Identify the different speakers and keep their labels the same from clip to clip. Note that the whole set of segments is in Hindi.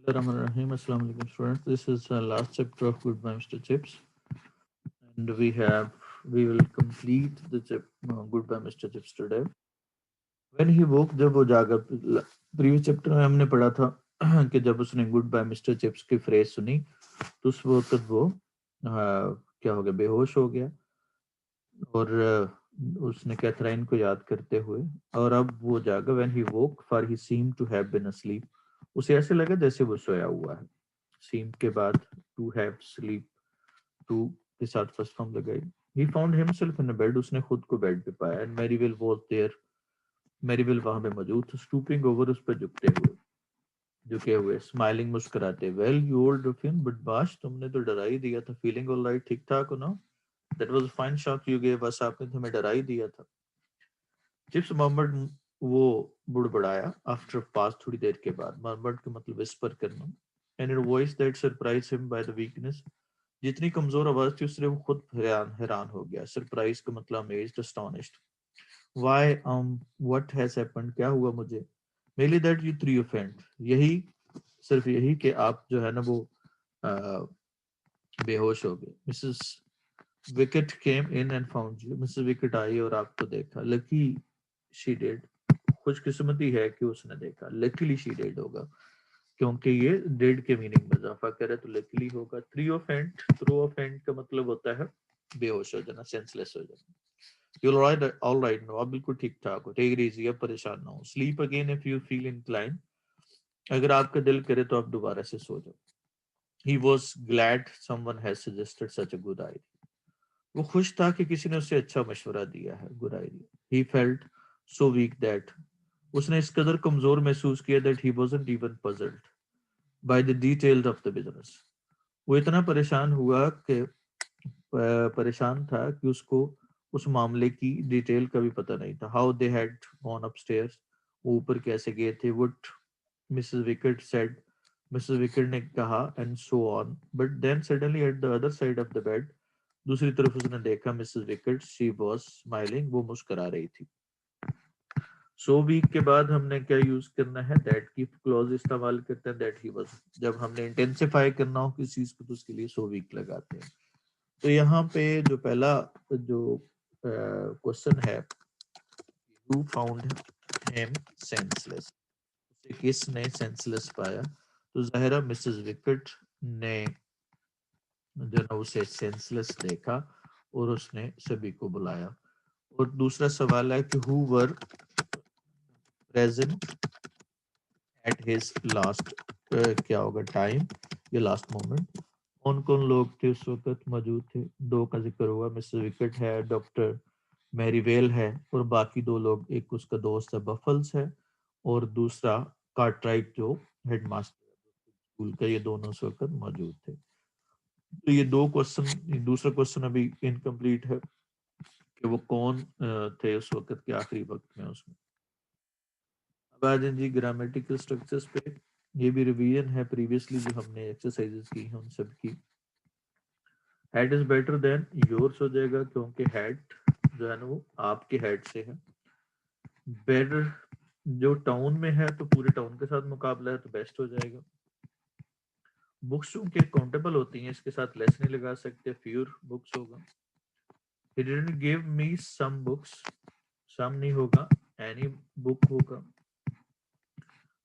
Speaker 1: Bismillahirrahmanirrahim. Assalamu alaikum students. This is the last chapter of Goodbye Mr. Chips, and we will complete the Goodbye Mr. Chips today. When he woke, जब वो जागा, प्रीवियस चैप्टर में हमने पढ़ा था कि जब उसने गुड बाय मिस्टर चिप्स की फ्रेज सुनी तो उस वक्त वो क्या हो गया, बेहोश हो गया और उसने कैथराइन को याद करते हुए, और अब वो जागा. When he woke for he seem to have been asleep, उसे ऐसे लगा जैसे वो सोया हुआ है. सीम के बाद टू हैव स्लीप, टू के साथ फर्स्ट फॉर्म लगाई. He found himself in bed, उसने खुद को बेड पे पाया. एंड मैरीवेल वाज देयर, मैरीवेल वहां पे मौजूद था. स्टूपिंग ओवर, उस पर झुके हुए स्माइलिंग, मुस्कुराते. वेल यू ओल्ड रुफियन, बट बाश तुमने तो डरा ही दिया था. फीलिंग ऑलराइट, ठीक ठाक हो ना? That was a fine shock you gave us, आपने तो हमें डरा ही दिया था. चिप्स मोहम्मद वो बुड़बड़ाया. आफ्टर पास, थोड़ी देर के बाद. मोहम्मद का मतलब विस्पर करना. And in voice that surprise him by the weakness, जितनी कमजोर आवाज थी उससे वो खुद हैरान हैरान हो गया. सरप्राइज का मतलब amazed, astonished. Why what has happened, क्या हुआ मुझे? Mainly that you three offend, यही, सिर्फ यही कि आप जो है ना वो बेहोश हो गए. Mrs wicket came in and found you, Mrs wicket आई और आपको देखा. लकी शी डिड, खुशकिस्मती है कि उसने देखा. लकीली शी डिड होगा क्योंकि ये डिड के मीनिंग में इजाफा करे तो लकीली होगा. थ्री ऑफेंड, थ्रो ऑफेंड का मतलब होता है बेहोश हो जाना, सेंसलेस हो जाना. यू ऑल राइट नो, आप बिल्कुल ठीक ठाक हो. टेक इट इजी, अब परेशान ना हो. Sleep again if you feel incline, अगर आपका दिल करे तो आप दोबारा से सो जाओ. He was glad someone has suggested such a good idea, वो खुश था कि किसी ने उसे अच्छा मशवरा दिया है, good idea. He felt so weak that, उसने इस कदर कमजोर महसूस किया that he wasn't even puzzled by the details of the business, वो इतना परेशान हुआ कि परेशान था कि उसको उस मामले की डिटेल का भी पता नहीं था. How they had gone upstairs, वो ऊपर कैसे गए थे. Would Mrs Wickett said, Mrs Wickett ने कहा. And so on. But then suddenly at the other side of the bed, दूसरी तरफ उसने देखा Mrs Wickett. She was smiling, वो मुस्कुरा रही थी. सो वीक के बाद हमने क्या यूज करना है? दैट की क्लॉज इस्तेमाल करते हैं. दैट ही वाज, जब हमने इंटेंसिफाई करना हो किसी चीज को तो उसके लिए सो वीक लगाते हैं. तो यहाँ पे जो पहला जो क्वेश्चन है, यू फाउंड हिम सेंसलेस, उसे किसने सेंसलेस पाया? तो जाहिरा मिसेस विकेट ने जो ना उसे सेंसलेस देखा और उसने सभी को बुलाया. और दूसरा सवाल है कि who were present at his last, क्या होगा टाइम, ये लास्ट मोमेंट. कौन कौन लोग थे उस वक्त मौजूद थे? दो का जिक्र हुआ, मिस्टर विकेट है, डॉक्टर मैरीवेल है, और बाकी दो लोग, एक उसका दोस्त है बफल्स है, और दूसरा कार्टराइट जो हेडमास्टर स्कूल का, ये दोनों उस वक्त मौजूद थे. तो ये दो क्वेश्चन, दूसरा क्वेश्चन अभी इनकम्प्लीट है कि वो कौन थे उस वक्त के आखिरी वक्त में उसमें. अब आ जाए जी ग्रामेटिकल स्ट्रक्चर्स पे. ये भी रिवीजन है प्रीवियसली जो हमने एक्सरसाइजेस की हैं उन सब की. Head is better than yours हो जाएगा क्योंकि हेड जो है ना वो आपके हेड से है. बेटर जो टाउन में है तो पूरे टाउन के साथ मुकाबला है तो बेस्ट हो जाएगा. बुक्स चूंकि काउंटेबल होती हैं इसके साथ लेस नहीं लगा सकते, फ्यूर बुक्स होगा. He didn't give me some books, some नहीं होगा, एनी बुक होगा.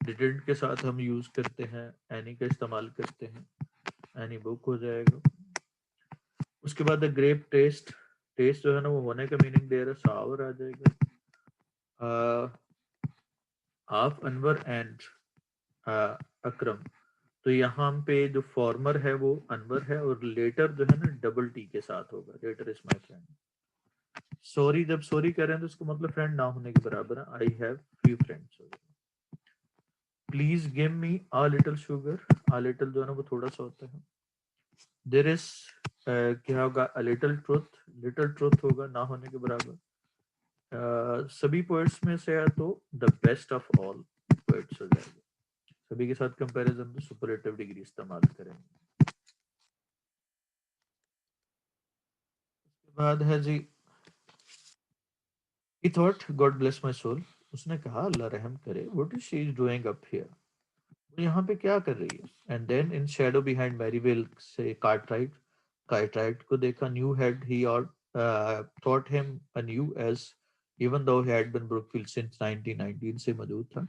Speaker 1: डिडंट के साथ हम यूज करते हैं, एनी का इस्तेमाल करते हैं, एनी बुक हो जाएगा. उसके बाद ग्रेप टेस्ट, टेस्ट जो है ना वो होने का मीनिंग दे रहा है, सावर आ जाएगा. ऑफ अनवर एंड अकरम, तो यहाँ पे जो फॉर्मर है वो अनवर है और लेटर जो है ना डबल टी के साथ होगा. Letter is my friend. Sorry, जब सॉरी कह रहे हैं तो उसका मतलब फ्रेंड ना होने के बराबर है. I have few friends. Please give me a little sugar, a little जो है ना वो थोड़ा सा होता है. देयर इज क्या होगा? A little truth, little truth होगा ना होने के बराबर. सभी पोएट्स में से है तो the best of all poets हो जाएगा. सभी के साथ कंपैरिजन में सुपरलेटिव डिग्री इस्तेमाल करेंगे. उसके बाद है जी, he thought God bless my soul, उसने कहा अल्लाह रहम करे. what is she is doing up here, वो यहाँ पे क्या कर रही है? And then in shadow behind Merivale से कार्टराइट को देखा, न्यू हेड ही और thought him anew as even though he had been Brookfield since 1919 से मौजूद था।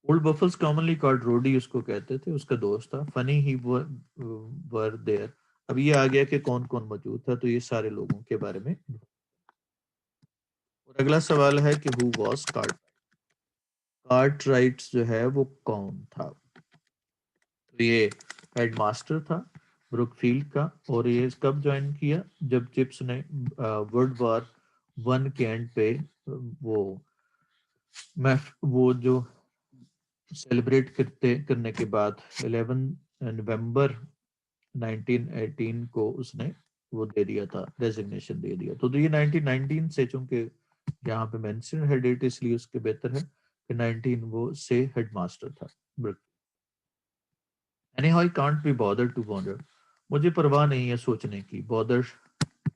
Speaker 1: Old buffers commonly called Roddy उसको कहते थे, उसका दोस्त था। Funny he were there. अब ये आ गया कि कौन कौन मौजूद था, तो ये सारे लोगों के बारे में। और अगला सवाल है कि हु वाज कार्टराइट जो है वो कौन था? तो ये हेडमास्टर था ब्रुकफील्ड का, और ये कब ज्वाइन किया? जब चिप्स ने वर्ल्ड वॉर वन के एंड पे वो वो जो सेलिब्रेट करने के बाद 11 नवंबर 1918 को उसने वो दे दिया था, रेजिग्नेशन दे दिया। तो ये 1919 से, चूंकि यहाँ पे मेंशन है डेट, इसलिए उसके बेहतर है कि 19 वो से हेडमास्टर था। Anyhow, I can't be bothered to wonder. मुझे परवाह नहीं है सोचने की। Bother,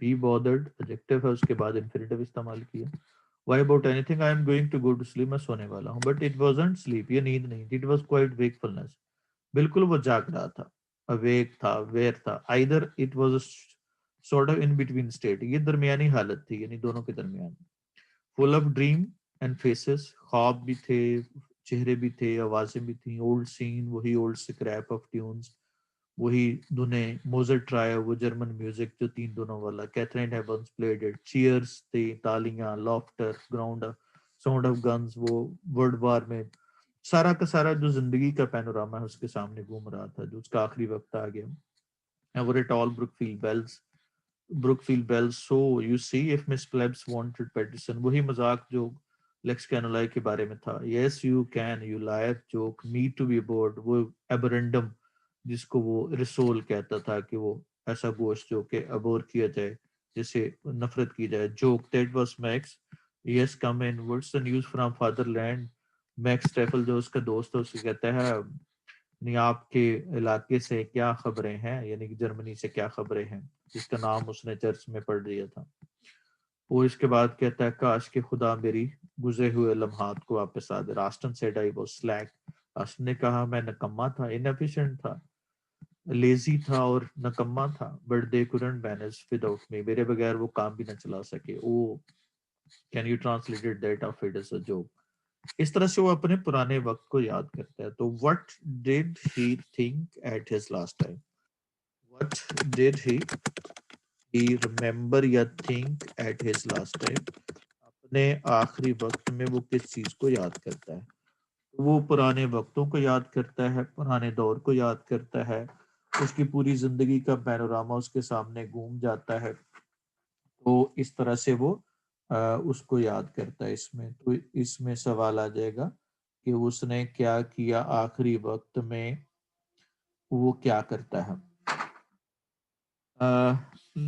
Speaker 1: be bothered, adjective है, उसके बाद infinitive इस्तेमाल किया। Why about anything? I am going to go to sleep. मैं सोने वाला हूँ। But it wasn't sleep. ये नींद नहीं थी। It was quite wakefulness. बिल्कुल वो जाग रहा था। Awake था, aware था। Either it was a sort of in between state. ये दरमियानी हालत थी, यानी दोनों के दरमियान। Full of dream and faces. ख्वाब भी थे, चेहरे भी थे, आवाजें भी थी। Old scene, वही old scrap of tunes. वही धुनें, मोजर्ट ट्राया, वो जर्मन म्यूजिक जो तीन धुनों वाला, Katherine heavens played it, cheers थे, तालियां, laughter, ground, sound of guns, वो वर्ल्ड वार में सारा का सारा जो जिंदगी का पैनोरामा है उसके सामने घूम रहा था, जो उसका आखिरी वक्त आ गया। And were it all Brookfield Bells, so you see if Miss Plebs wanted Peterson, वही मजाक जो लेक्स कैनोलाई के बारे में था। Yes you can, you liar joke, me to be bored, वो एबरेंडम जिसको वो रिसोल कहता था कि वो ऐसा गोश्त जो कि अबोर किया जाए, जिसे नफरत की जाए। Joke, that was Max, yes come in, what's the news from fatherland. Max Staefel जो उसका दोस्त है उसे कहता है, यानी आपके इलाके से क्या खबरें हैं, यानी कि जर्मनी से क्या खबरें हैं, जिसका नाम उसने चर्च में पढ़ दिया था। और इसके बाद कहता है, काश के खुदा मेरी गुजरे हुए लम्हात को वापस आ दे। रास्टन सेड आई वाज स्लैक। रास्टन ने कहा मैं नकम्मा था, इनएफिशिएंट था, लेजी था और नकम्मा था। But they couldn't manage without me, मेरे बगैर वो काम भी ना चला सके। Oh can you translated that of it as a joke. इस तरह से वो अपने पुराने वक्त को याद करता है। तो what did he think at his last time? What did he remember या think at his last time? अपने आखिरी वक्त में वो किस चीज को याद करता है? वो पुराने वक्तों को याद करता है, पुराने दौर को याद करता है। उसकी पूरी जिंदगी का पैनोरामा उसके सामने घूम जाता है। तो इस तरह से वो उसको याद करता है। इसमें तो इसमें सवाल आ जाएगा कि उसने क्या किया आखिरी वक्त में, वो क्या करता है।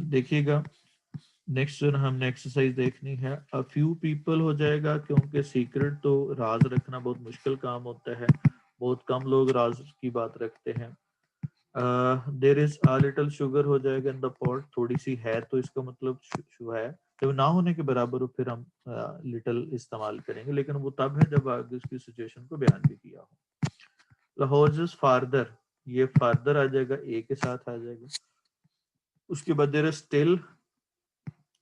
Speaker 1: देखिएगा, नेक्स्ट जो हमने एक्सरसाइज देखनी है, अ फ्यू पीपल हो जाएगा, क्योंकि सीक्रेट तो राज रखना बहुत मुश्किल काम होता है। बहुत कम लोग राज की बात रखते हैं। There is a little sugar हो जाएगा इन द पॉट, थोड़ी सी है, तो इसका मतलब शु है। जब ना होने के बराबर हो फिर हम लिटिल इस्तेमाल करेंगे, लेकिन वो तब है जब आगे उसकी सिचुएशन को बयान भी किया हो। लाहौर फार्दर, ये फार्दर आ जाएगा, ए के साथ आ जाएगा। उसके बाद there is still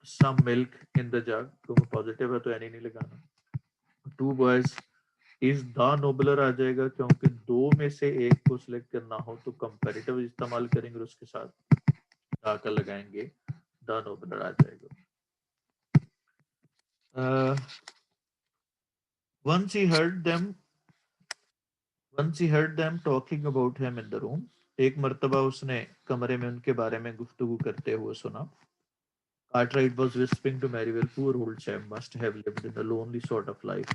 Speaker 1: some milk in the jug, तो पॉजिटिव है तो एनी नहीं लगाना। Two boys is the nobler आ जाएगा, क्योंकि दो में से एक को सिलेक्ट करना हो तो कंपैरेटिव इस्तेमाल करेंगे, उसके साथ का लगाएंगे, द नोबलर आ जाएगा। once he heard them once he heard them talking about him in the room, एक मर्तबा उसने कमरे में उनके बारे में गुफ्तगू करते हुए सुना। Cartwright was whispering to Merivale, poor old chap must have lived in a lonely sort of life.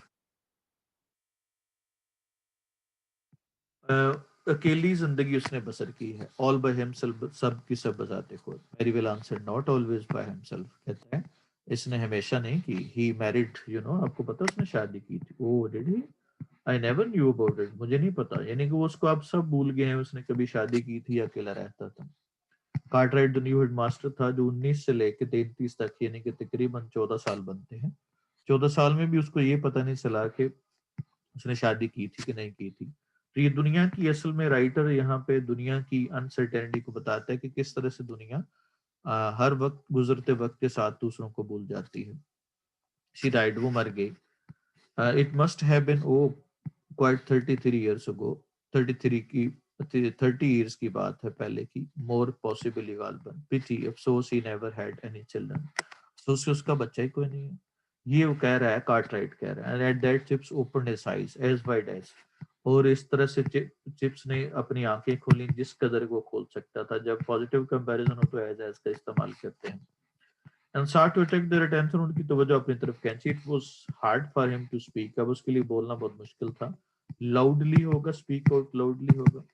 Speaker 1: अकेली जिंदगी उसने बसर की है। ऑल बाय हिमसेल्फ, सब की सब बजाते खुद। Merivale answer, not always by himself, कहते हैं इसने हमेशा नहीं की। ही मैरिड, यू नो, आपको पता उसने शादी की थी। Oh did he, I never knew about it, मुझे नहीं पता, यानी कि वो उसको आप सब भूल गए हैं, उसने कभी शादी की थी या अकेला रहता था। कार्टराइट द न्यू हेडमास्टर था, जो 19 से लेकर 33 तक, यानी कि तकरीबन 14 साल बनते हैं। 14 साल में भी उसको ये पता नहीं चला कि उसने शादी की थी कि नहीं की थी। तो ये दुनिया की, असल में राइटर यहाँ पे दुनिया की अनसर्टेनिटी को बताता है कि किस तरह से दुनिया हर वक्त गुजरते वक्त के साथ दूसरों को भूल जाती है। शी डाइड, वो मर गई। It must have been oh quite 33 years ago, 33 की 30 years की बात है पहले की। मोर पॉसिबली गालबन, पिटी, अफसोस he never had any children, अफसोस कि उसका बच्चा ही कोई नहीं है। ये वो कह रहा है, कार्टराइट कह रहा है। And at that Chips open his eyes as wide as, और इस तरह से चिप्स ने अपनी आंखें खोली जिस कदर वो खोल सकता था। जब पॉजिटिव कंपैरिजन हो तो एज का इस्तेमाल करते हैं। And start to attract their attention, उनकी तवज्जो अपनी तरफ खींची। It was hard for him to speak, अब उसके लिए बोलना बहुत मुश्किल था। लाउडली होगा, स्पीक आउट लाउडली होगा।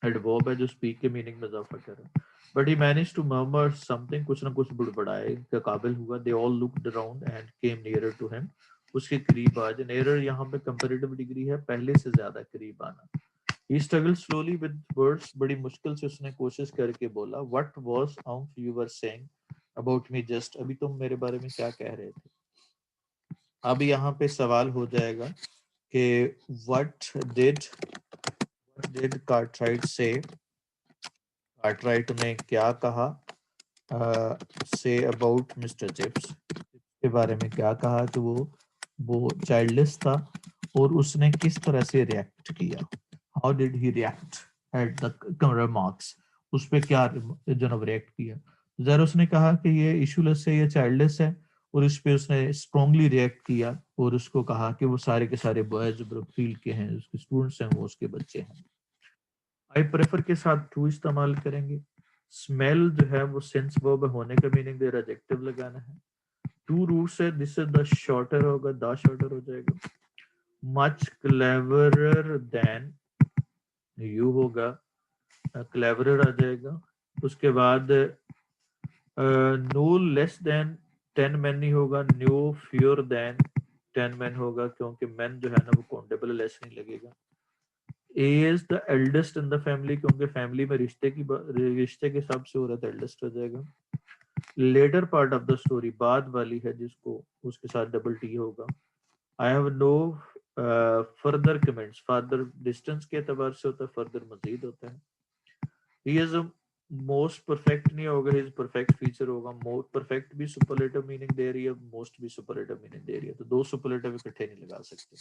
Speaker 1: एडवर्ब है जो स्पीक के मीनिंग में इजाफा कर रहा है। But he manage to murmur something, कुछ ना कुछ बुड़बड़ाए के काबिल हुआ। They all looked around and came nearer to him, उसके करीब आज। नियरर यहाँ पे कंपैरेटिव डिग्री है, पहले से ज्यादा करीब आना। He struggled slowly with words, बड़ी मुश्किल से उसने कोशिश करके बोला। What was you were saying about me just, अभी तुम मेरे बारे में क्या कह रहे थे। अब यहाँ पे सवाल हो जाएगा कि what did Cartwright say, Cartwright ने क्या कहा से अबाउट मिस्टर चिप्स, के बारे में क्या कहा कि वो चाइल्डलेस था, और उसने किस तरह से रिएक्ट किया। How did he react at the remarks, उस पे क्या जनाब रिएक्ट किया। जरा उसने कहा कि ये इशूलेस है, ये चाइल्डलेस है, और इस पे उसने स्ट्रांगली रिएक्ट किया और उसको कहा कि वो सारे के सारे बॉयज फील्ड के हैं, उसके स्टूडेंट्स हैं, वो उसके बच्चे हैं। आई प्रेफर के साथ टू इस्तेमाल करेंगे। स्मेल जो है वो सेंस वर्ब होने का मीनिंग दे रहा है, एडजेक्टिव लगाना है। टू रूट्स है, दिस इज द शॉर्टर होगा, द शॉर्टर हो जाएगा। मच क्लेवरर देन, यू होगा, क्लेवरर आ जाएगा। उसके बाद नो लेस देन 10 men नहीं होगा, नो फ्यूर देन 10 men होगा, क्योंकि मैन जो है ना वो काउंटेबल, लेस नहीं लगेगा। A is the eldest in the family, क्योंकि फैमिली में रिश्ते के हिसाब से औरत एल्डेस्ट हो जाएगा। Latter part of the story, बाद वाली है जिसको उसके साथ डबल टी होगा। I have no further comments, further distance के एतबार से होता है, फर्दर मजीद होता है। ही इज मोस्ट परफेक्ट नहीं होगा, हिज परफेक्ट फीचर होगा। मोस्ट परफेक्ट भी सुपरलेटिव मीनिंग दे रही है, मोस्ट भी सुपरलेटिव मीनिंग दे रही है, तो दो सुपरलेटिव इकट्ठे नहीं लगा सकते।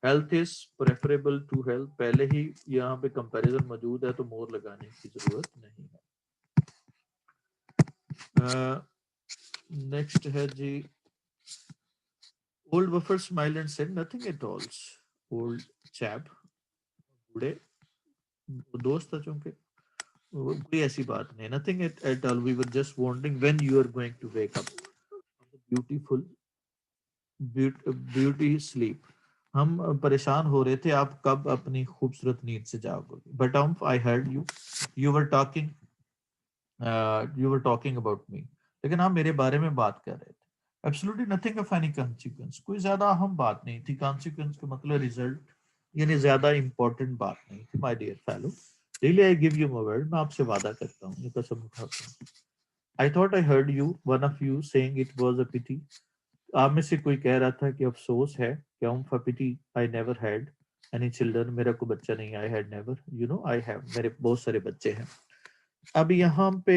Speaker 1: Health is preferable to health, पहले ही यहाँ पे कंपैरिजन मौजूद है तो मोर लगाने की जरूरत नहीं है। नेक्स्ट है जी, old buffer smile and said nothing at all. Old chap, बूढ़े दोस्त था चूंकि, कोई ऐसी बात नहीं, nothing at all, we were just wondering when you are going to wake up, beautiful beauty sleep, हम परेशान हो रहे थे आप कब अपनी खूबसूरत नींद से जागोगे। But I heard you, you were talking about me, लेकिन आप मेरे बारे में बात कर रहे थे। Absolutely nothing of any consequence, कोई ज्यादा अहम बात नहीं थी। कॉन्सिक्वेंस का मतलब रिजल्ट, यानी ज्यादा इंपॉर्टेंट बात नहीं थी। My dear fellow, really I give you my word, मैं आपसे वादा करता हूँ, ये कसम उठाता हूँ। I thought I heard you, one of you saying it was a pity, आप में से कोई कह रहा था कि अफसोस है, क्या for pity I never had any children, मेरा कोई बच्चा नहीं, I had never, you know I have, मेरे बहुत सारे बच्चे हैं। अब यहाँ पे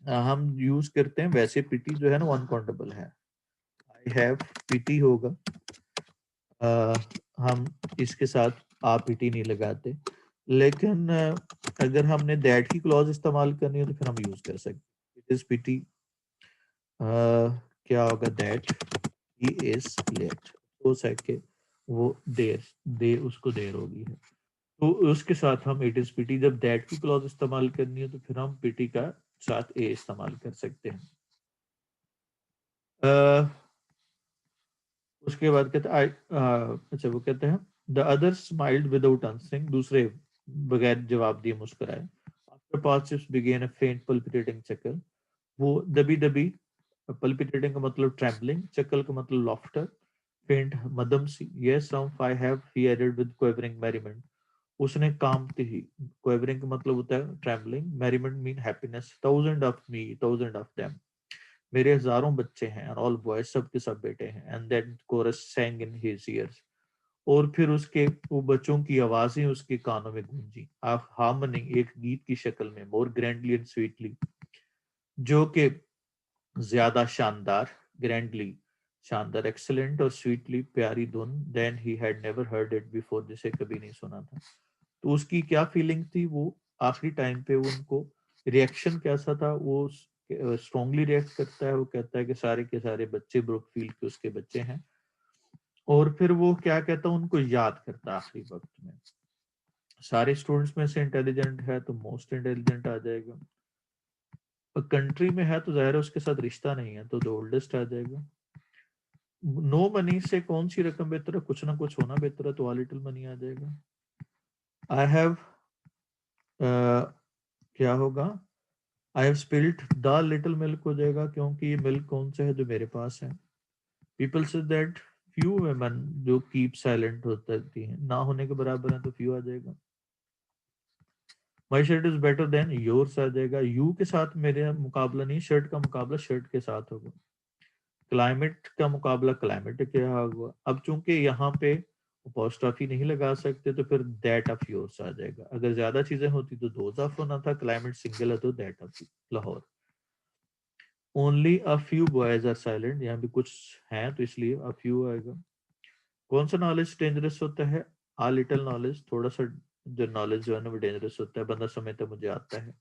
Speaker 1: हम यूज करते हैं, वैसे पिटी जो है ना अनकाउंटेबल है, आई हैव पिटी होगा, हम इसके साथ आप पिटी नहीं लगाते। लेकिन अगर हमने दैट की क्लॉज इस्तेमाल करनी है तो फिर हम यूज कर सकते। इट इज पिटी, क्या होगा, दैट ही इज लेट, हो सके वो देर, उसको देर होगी है, तो उसके साथ हम इट इज पिटी, जब दैट की क्लॉज इस्तेमाल करनी है तो फिर हम पिटी का साथ ए इस्तेमाल कर सकते हैं। उसके बाद कहते हैं अच्छा वो कहते हैं the other smiled without answering, दूसरे बगैर जवाब दिए मुस्कुराए। आफ्टर पासिस बिगेन अ फेंट पल्पिटेटिंग चक्कर, वो दबी दबी, पल्पिटेटिंग का मतलब ट्रेम्बलिंग, चक्कर का मतलब laughter, faint madam see, yes I have, he added with quavering merriment, उसने कांपते ही, क्वेवरिंग का मतलब होता है trembling, merriment mean happiness, thousand of me, thousand of them, मेरे हजारों बच्चे हैं, और ऑल बॉयज, सब के सब बेटे हैं। And that chorus sang in his ears, और फिर उसके वो बच्चों की आवाजें उसके कानों में गूंजी, हार्मनिंग एक गीत की शक्ल में, मोर ग्रैंडली एंड स्वीटली, जो कि ज्यादा शानदार, ग्रैंडली शानदार, एक्सेलेंट और स्वीटली प्यारी धुन, then he had never heard it before, जिसे कभी नहीं सुना था। तो उसकी क्या फीलिंग थी, वो आखिरी टाइम पे उनको रिएक्शन कैसा था, वो स्ट्रांगली रिएक्ट करता है, वो कहता है कि सारे के सारे बच्चे ब्रुकफील्ड के उसके बच्चे हैं, और फिर वो क्या कहता है, उनको याद करता है आखिरी वक्त में। सारे स्टूडेंट्स में से इंटेलिजेंट है तो मोस्ट इंटेलिजेंट आ जाएगा, कंट्री में है तो जाहिर है उसके साथ रिश्ता नहीं है तो द ओल्डेस्ट आ जाएगा। नो मनी से कौन सी रकम बेहतर है, कुछ ना कुछ होना बेहतर है, तो आ लिटिल मनी आ जाएगा। आई हैव क्या होगा, I have spilt the little milk हो जाएगा, क्योंकि ये मिल्क कौन सा है जो मेरे पास है। People say that few women जो कीप साइलेंट होती हैं ना होने के बराबर है तो फ्यू आ जाएगा। My shirt is better than yours आ जाएगा, यू के साथ मेरे मुकाबला नहीं, शर्ट का मुकाबला शर्ट के साथ होगा। क्लाइमेट का मुकाबला क्लाइमेट के होगा। अब चूंकि यहाँ पे अपोस्ट्रोफी नहीं लगा सकते तो फिर दैट ऑफ योर्स आ जाएगा, अगर ज्यादा चीजें होती तो दोज ऑफ होना था, क्लाइमेट सिंगल है तो that of Lahore. Only a few boys are silent, यहाँ भी कुछ हैं तो इसलिए अ फ्यू आएगा। कौन सा नॉलेज डेंजरस होता है, आ लिटिल नॉलेज, थोड़ा सा जो नॉलेज जो है ना वो डेंजरस होता है, बंदा समझता मुझे आता है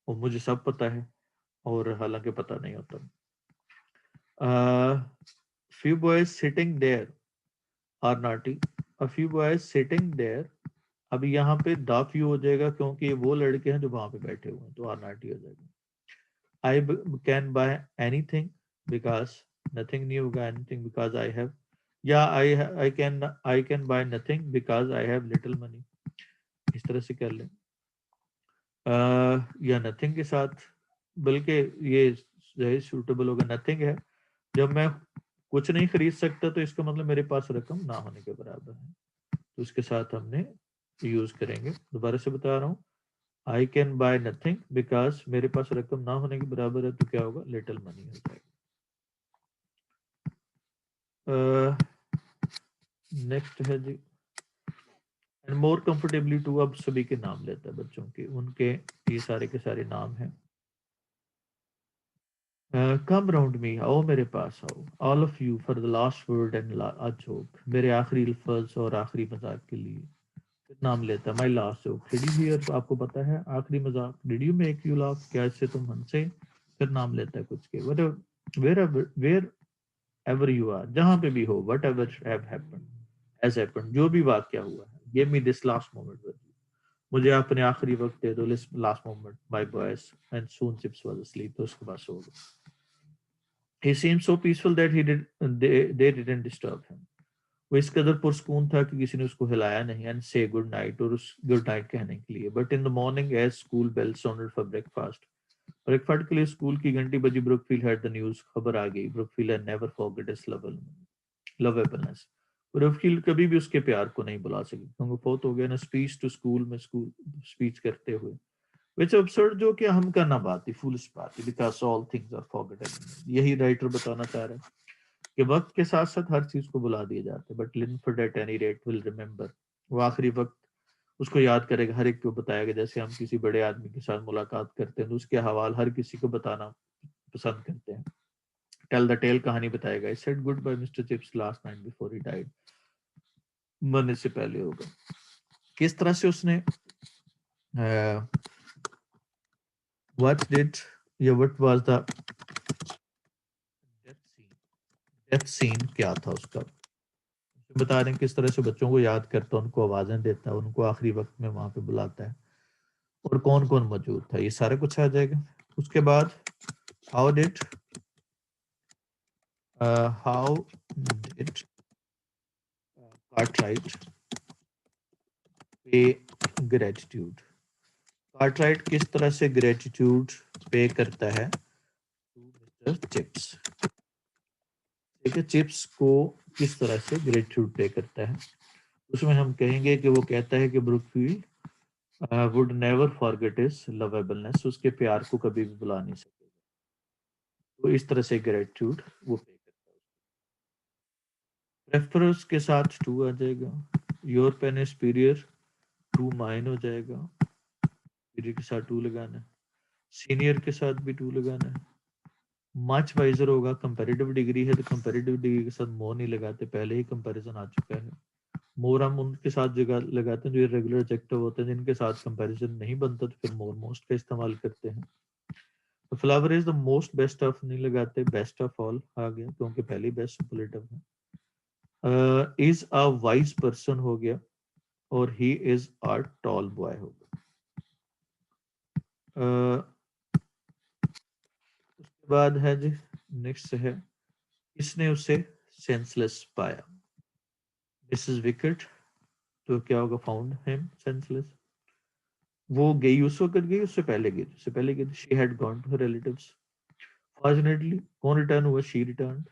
Speaker 1: और मुझे सब पता है, और हालांकि पता नहीं होता। Few boys sitting there are naughty, a few boys sitting there, अभी यहाँ पे द फ्यू हो जाएगा क्योंकि वो लड़के हैं जो वहां पे बैठे हुए हैं, तो आर नॉटी हो जाएगा। I can buy anything because, nothing नहीं होगा, एनीथिंग बिकॉज आई हैव, या I can buy nothing because I have little money, इस तरह से कर लें। या नथिंग के साथ, बल्कि ये सूटेबल होगा, नथिंग है जब मैं कुछ नहीं खरीद सकता तो इसका मतलब मेरे पास रकम ना होने के बराबर है, तो इसके साथ हमने यूज करेंगे। दोबारा से बता रहा हूँ, I can buy nothing because मेरे पास रकम ना होने के बराबर है, तो क्या होगा, लिटिल मनी हो जाएगा। नेक्स्ट है जी, एंड मोर कंफर्टेबली टू, अब सभी के नाम लेता है बच्चों के, उनके ये सारे के सारे नाम हैं। कम राउंड मी, आओ मेरे पास आओ, all of you for the last word and a joke, मेरे आखिरी अल्फाज और आखिरी मजाक के लिए। फिर नाम लेता है, my last joke, did you here, आपको पता है आखिरी मजाक, did you make you laugh, क्या इससे तुम हंसे। फिर नाम लेता है कुछ के, वेर एवर यू आर, जहां पे भी हो, what ever have happened, has happened, जो भी वाक्य हुआ है, give me this last moment with you, मुझे अपने आखिरी वक्त दे दो, last moment my boys, and soon chips was asleep, तो उसके बाद सो गए। He seemed so peaceful that they didn't disturb him. वो इस कदर पुरस्कून था कि किसी ने उसको हिलाया नहीं, एंड से गुड नाइट, और उस गुड नाइट कहने के लिए। But in the morning as school bell sounded for breakfast, breakfast के लिए स्कूल की घंटी बजी, ब्रुकफील्ड हैड द न्यूज, खबर आ गई, Brookfield had never forget his lovableness, Brookfield कभी भी उसके प्यार को नहीं बुला सकी, क्योंकि बहुत हो गया ना, स्पीच टू स्कूल में स्कूल स्पीच करते हुए, विच absurd, जो कि हम करना बात थी, फूलिश बात थी, बिकॉज ऑल थिंग्स आर फॉरगेटेन, यही राइटर बताना चाह रहे हैं कि वक्त के साथ साथ हर चीज को बुला दिया जाता है, but Linford at any rate will remember, वो आखिरी वक्त उसको याद करेगा, हर एक को बताएगा, जैसे हम किसी बड़े आदमी के साथ मुलाकात करते हैं तो उसके हवाल हर किसी को बताना पसंद करते हैं। टेल द टेल, कहानी बताएगा, I said goodbye Mr Chips last night before he died, मरने से पहले होगा। किस तरह से उसने व्हाट डिड या what was the death scene, क्या था उसका, बता रहे हैं किस तरह से बच्चों को याद करता है, उनको आवाजें देता है, उनको आखिरी वक्त में वहां पे बुलाता है, और कौन कौन मौजूद था, ये सारा कुछ आ जाएगा। उसके बाद हाउ डिड कार्टराइट पे ग्रेटिट्यूड, कार्टराइट किस तरह से ग्रेटिट्यूड पे करता है टू मिस्टर चिप्स, ठीक है, चिप्स को किस तरह से ग्रेटिट्यूड पे करता है, उसमें हम कहेंगे कि वो कहता है कि Brookfield would never forget his lovableness, उसके प्यार को कभी भी भुला नहीं सकेगा, तो इस तरह से ग्रेटिट्यूड वो पे करता है। प्रेफरर्स के साथ टू आ जाएगा, your pen is superior to mine हो जाएगा, सुपीरियर के साथ टू लगाना है, सीनियर के साथ भी टू लगाना है, मच वाइजर होगा, कंपैरेटिव डिग्री है तो कंपैरेटिव डिग्री के साथ मोर नहीं लगाते, पहले ही कंपैरिजन आ चुका है। मोर हम उनके साथ जगह लगाते हैं जो रेगुलर एडजेक्टिव होते हैं, जिनके साथ कंपैरिजन नहीं बनता तो फिर मोर मोस्ट का इस्तेमाल करते हैं। तो flower is the most best of नहीं लगाते, बेस्ट ऑफ ऑल आ गया क्योंकि पहले बेस्ट सुपरलेटिव है। इज अ वाइज पर्सन हो गया और he is a tall boy हो गया। उसके बाद है जी नेक्स्ट है, इसने उसे सेंसलेस पाया, मिसेस विकेट, तो क्या होगा, फाउंड हिम सेंसलेस। वो गई उस वक्त गई, उससे पहले गई, उससे पहले गई, she had gone to her relatives. Fortunately कौन रिटर्न हुआ, शी रिटर्न,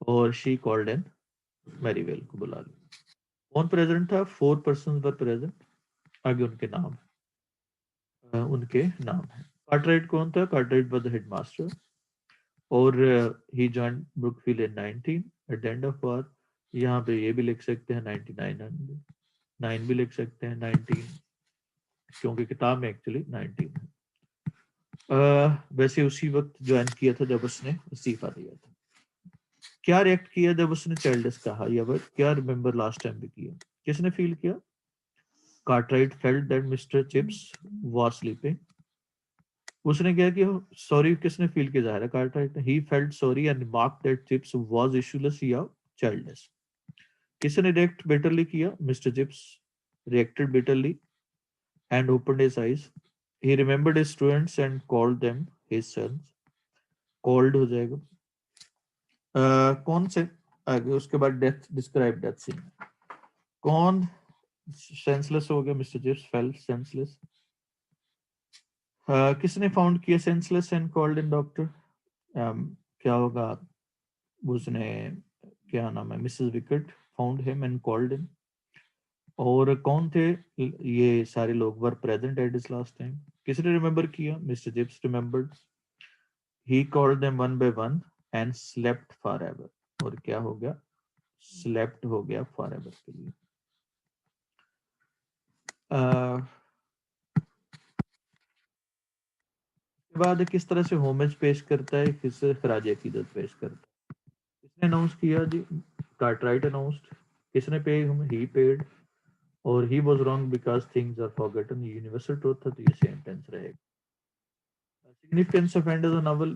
Speaker 1: और शी कॉल्ड इन मैरीवेल को बुला लिया। कौन प्रेजेंट था, 4 पर्सन वर प्रेजेंट, आगे उनके नाम, उनके नाम है। कार्टराइट कौन था, कार्टराइट वाज द हेडमास्टर, और he joined Brookfield in 19 eight the end of war. यहाँ पे ये भी लिख सकते हैं 99, 9 भी लिख सकते हैं 19, क्योंकि किताब में एक्चुअली 19 है। वैसे उसी वक्त ज्वाइन किया था जब उसने इस्तीफा दिया था। क्या रिएक्ट किया जब उसने चाइल्डस कहा, या वर्ड क्या रिमेंबर लास्ट टाइम भी किया, किसने फील किया, Cartwright felt that mister chips was sleeping. उसने क्या किया, सॉरी किसने फील किया, जाहिर है कार्टराइट ने, he felt sorry and remarked that chips was issueless या चाइल्डलेस। किसने रिएक्ट बिटरली किया, mister chips reacted bitterly and opened his eyes. He remembered his students and called them his sons. Called हो जाएगा। कौन से आगे उसके बाद डेथ, डिस्क्राइब डेथ सीन, कौन सेंसलेस हो गया, मिस्टर चिप्स फेल सेंसलेस। किसने फाउंड किया senseless and called in doctor, क्या होगा, उसने, क्या नाम है, Mrs wicket found him and called in. और कौन थे ये सारे लोग, were present at his last time, किसने रिमेंबर किया, mister chips remembered. He called them one by one and slept forever. और क्या हो गया, slept हो गया forever के लिए। के बाद किस तरह से होमेज पेश करता है, किस खराज अकीदत पेश करता है, किसने अनाउंस किया जी, कार्टराइट अनाउंस्ड, किसने पे, ही पेड, और he was wrong because things are forgotten, universal truth था तो ये सेम टेंस रहेगा। Significance of end of the novel,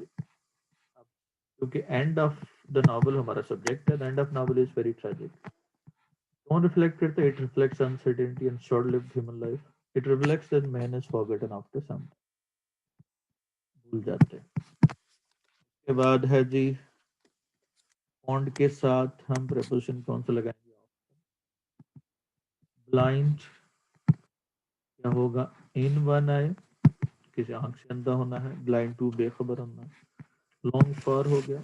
Speaker 1: क्योंकि एंड ऑफ द नॉवल हमारा सब्जेक्ट है, end of novel is very tragic. कौन रिफ्लेक्ट करता है, it reflects uncertainty and short lived human life, it reflects that man is forgotten after some, भूल जाते हैं। उसके बाद है जी पॉन्ड के साथ हम प्रपोजिशन कौन सा लगाएंगे, ब्लाइंड क्या होगा, इन वन आए, किसी आंख से अंधा होना है, ब्लाइंड टू बेखबर होना, लॉन्ग फॉर हो गया,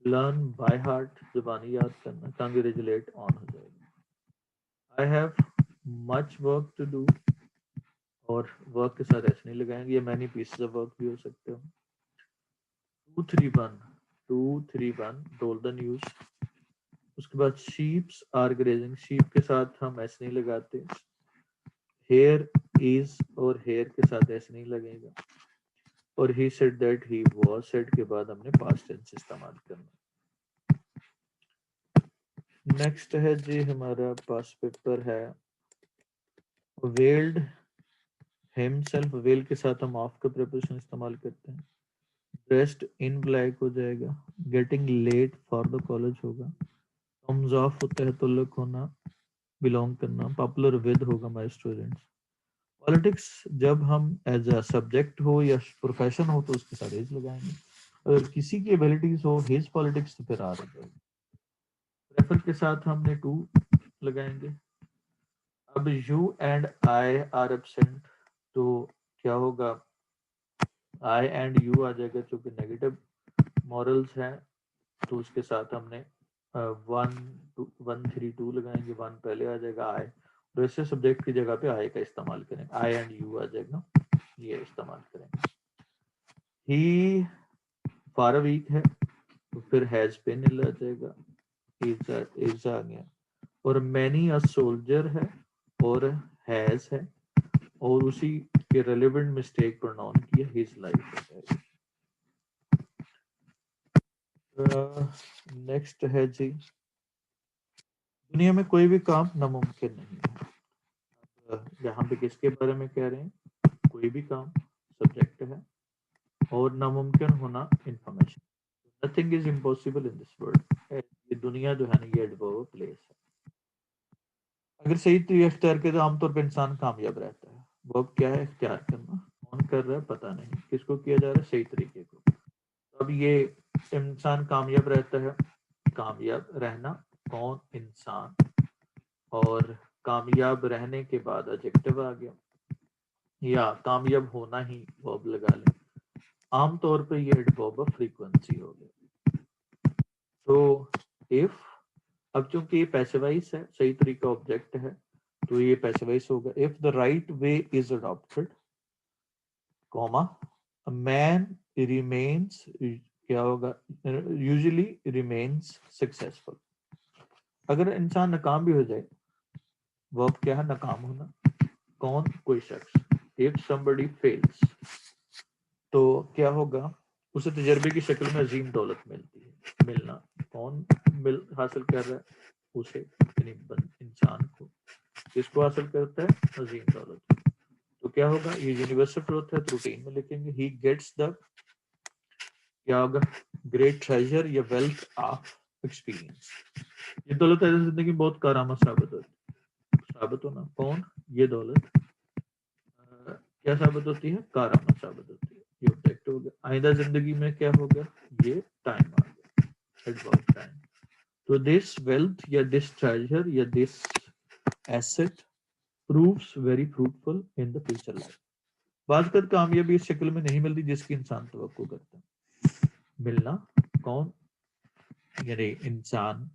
Speaker 1: लर्न बाय हार्ट जुबानी याद करना, कंग्रेचुलेट ऑन हो जाएगा। I have much work to do, और वर्क के साथ ऐसे नहीं लगाएंगे, ये मैनी पीसेस ऑफ वर्क भी हो सकते हो। 231 टोल्ड द न्यूज। उसके बाद शीप्स आर ग्रेजिंग, शीप के साथ हम ऐसे नहीं लगाते, हेयर इज और हेयर के साथ ऐसे नहीं लगेगा, और he said that he was said के बाद हमने पास्ट टेंस इस्तेमाल करना। नेक्स्ट है जी हमारा पास पेपर है वेल्ड हिमसेल्फ, वेल के साथ हम ऑफ का प्रीपोजिशन इस्तेमाल करते हैं। ड्रेस्ड इन ब्लैक हो जाएगा, getting late for the college होगा, कम्स ऑफ होता है तुल्लक होना, बिलोंग करना, पॉपुलर विद होगा माय स्टूडेंट्स। पॉलिटिक्स जब हम एज अ सब्जेक्ट हो या प्रोफेशन हो तो उसके साथ एज लगाएंगे, अगर किसी की एबिलिटीज हो हिज पॉलिटिक्स तो फिर आर हो जाएगा। प्रेफर के साथ हमने टू लगाएंगे। अब you and I R absent, तो क्या होगा, आई एंड यू आ जाएगा, क्योंकि नेगेटिव मॉरल्स हैं तो उसके साथ हमने 132 लगाएंगे, 1 पहले आ जाएगा आई, तो इससे सब्जेक्ट की जगह पे आई का इस्तेमाल करेंगे, आई एंड यू आ जाएगा, ये इस्तेमाल करेंगे। ही फार वीक है तो फिर हैज बिन इल आ जाएगा, इज आ गया, और मैनी अ सोल्जर है और हैज है, और उसी के रेलेवेंट मिस्टेक प्रोनाउन किया हिज लाइफ। नेक्स्ट है जी, दुनिया में कोई भी काम नामुमकिन नहीं है। यहाँ पे किसके बारे में कह रहे हैं? कोई भी काम सब्जेक्ट है, और नामुमकिन होना information. Nothing is impossible in this world. ये दुनिया जो है ना, ये एडवर्ब प्लेस है। अगर सही तरीके इख्तियार किया तो आमतौर पर इंसान कामयाब रहता है। वो अब क्या है? इख्तियार करना। कौन कर रहा है पता नहीं, किसको किया जा रहा है? सही तरीके को। अब ये इंसान कामयाब रहता है, कामयाब रहना, कौन? इंसान। और कामयाब रहने के बाद एडजेक्टिव आ गया, या कामयाब होना ही वर्ब लगा लें। आमतौर पर ये एडवर्ब ऑफ फ्रीक्वेंसी हो गया। तो इफ, अब चूंकि ये पैसिवाइज है, सही तरीका ऑब्जेक्ट है, तो ये पैसिवाइज होगा। If the right way is adopted, comma, a man remains, क्या होगा? Usually remains successful. अगर इंसान नाकाम भी हो जाए, वर्ब क्या है? नाकाम होना। कौन? कोई शख्स। इफ somebody fails, तो क्या होगा? उसे तजर्बे की शक्ल में अजीम दौलत मिलती है। मिलना, कौन मिल हासिल कर रहा है? उसे, यानी इंसान को। किसको हासिल करता है? अजीम दौलत। तो क्या होगा? ये यूनिवर्सल ट्रूथ है, तो रूटीन में लिखेंगे ही गेट्स द, क्या होगा? ग्रेट ट्रेजर या वेल्थ ऑफ एक्सपीरियंस। ये दौलत जिंदगी में बहुत कारामद साबित होना। कौन? ये दौलत क्या साबित होती है? कारामद साबित होती है। ये ऑब्जेक्ट हो गया। आइंदा जिंदगी में क्या होगा? ये टाइम आ गया, एडवर्ब टाइम। तो दिस वेल्थ या दिस ट्रेजर या this asset proves very fruitful in the future life. बाज़ कामयाबी इस शक्ल में नहीं मिलती जिसकी इंसान तवक्को करता है। मिलना, कौन? यानी इंसान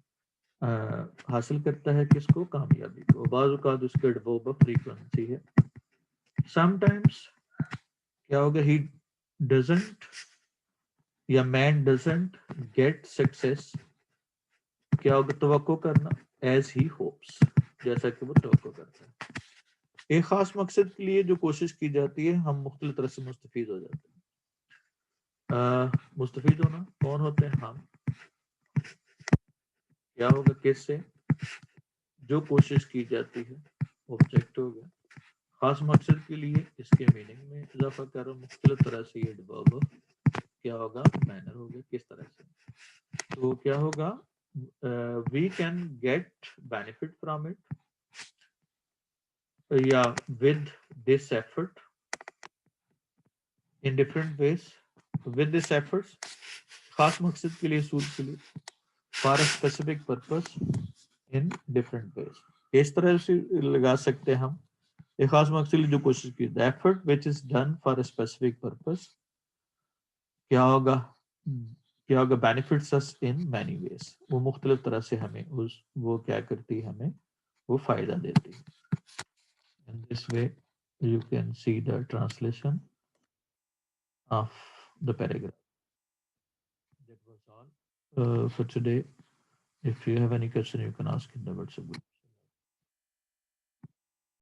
Speaker 1: हासिल करता है किसको? कामयाबी को। बाज़ औक़ात उसके एडवर्ब ऑफ फ्रीक्वेंसी है। समटाइम्स क्या होगा? ही डजंट, या मैन डजंट गेट सक्सेस, क्या होगा? तवक्को करना, एज ही होप्स, जैसा कि वो तवक्को करता है। एक खास मकसद के लिए जो कोशिश की जाती है, हम मुख्तलिफ तरह से मुस्तफीद हो जाते हैं। मुस्तफीद होना, कौन होते हैं? हम। क्या होगा? किससे? जो कोशिश की जाती है, ऑब्जेक्ट हो गया। खास मकसद के लिए, इसके मीनिंग में इजाफा करो मुख्तलिफ तरह से। ये एडवर्ब क्या होगा? मैनर हो गया, किस तरह से। तो क्या होगा? We can get benefit from it, या with this effort in different ways. With this efforts, खास मकसद के लिए, सूल के लिए। For a specific purpose in different ways. इस तरह से लगा सकते हैं हम। एक खास मकसद के लिए जो कोशिश की, the effort which is done for a specific purpose, क्या होगा? क्या होगा? Benefits us in many ways. वो मुख्तलिफ तरह से हमें वो क्या करती है? हमें वो फायदा देती है। In this way, you can see the translation of the paragraph. That was all for today. If you have any question, you can ask in the WhatsApp group.